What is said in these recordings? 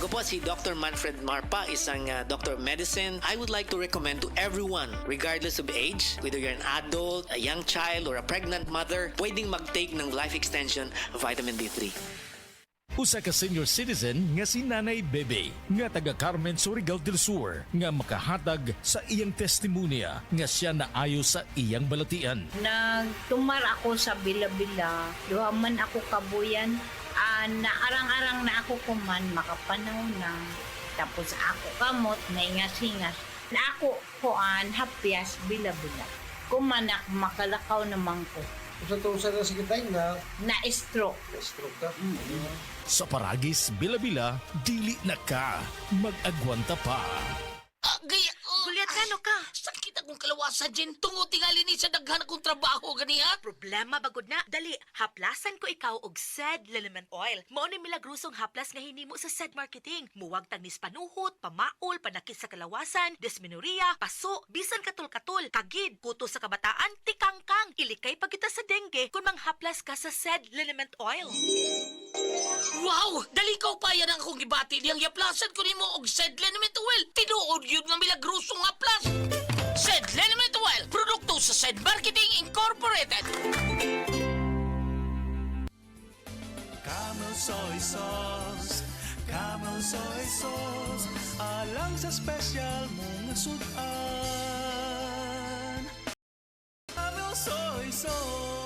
Ako po si Dr. Manfred Marpa, isang Doctor of Medicine. I would like to recommend to everyone, regardless of age, whether you're an adult, a young child, or a pregnant mother, pwedeng mag-take ng Life Extension Vitamin D3. Usa ka senior citizen nga si Nanay Bebe nga taga Carmen Surigao del Sur nga makahatag sa iyang testimonya nga siya naayo sa iyang balatian. Nagtumar ako sa Bila-Bila, duha man ako kabuyan, naarang-arang na ako kuman, makapanaw na. Tapos ako kamot, naingas-hingas. Na ako kuan, hapyas, Bila-Bila. Kumanak, makalakaw naman ko. Sa sakit tayo na Na-stroke. stroke ka. Sa Paragis, Bila-Bila, dili na ka. Mag-agwanta pa. Gaya, Gulyat ka, no ka? sakit akong kalawasan, Jen. Tungo tingali ni sa daghan akong trabaho, ganiha. Problema bagod na. Dali, haplasan ko ikaw og SED Liniment Oil. Mao ni milagrosong haplas nga hinimo sa SED Marketing. Muwag tagnis panuhot, pamaol, panakit sa kalawasan, dysmenorrhea, paso, bisan katul-katul, kagid, kuto sa kabataan, tikangkang. Ilikay pagita sa dengue kung manghaplas ka sa SED Liniment Oil. Wow! Dali ka pa yan ang akong gibati. Diyang yaplasan ko nimo og SED Liniment Oil. Tinuod yun nga milagrosong haplas. SED Liniment Oil. Produkto sa SED Marketing Incorporated. Camel soy sauce, Camel soy sauce, alang sa special mong sudan. Camel soy sauce.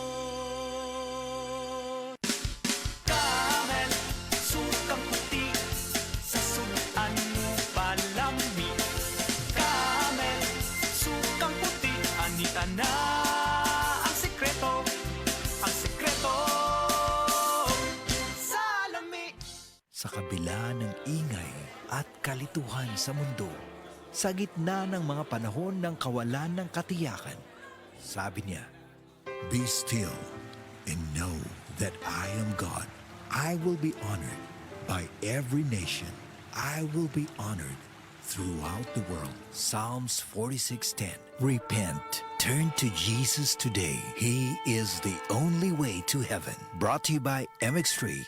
Camel, sukang puti, sa sudan mo palami. Camel, sukang puti, anita na ang sekreto, ang sekreto. Sa kabila ng ingay at kalituhan sa mundo, sa gitna ng mga panahon ng kawalan ng katiyakan, sabi niya, "Be still and know that I am God. I will be honored by every nation. I will be honored throughout the world." Psalms 46:10. Repent. Turn to Jesus today. He is the only way to heaven. Brought to you by MX3.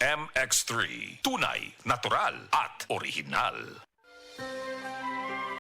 MX3. Tunay, natural at original.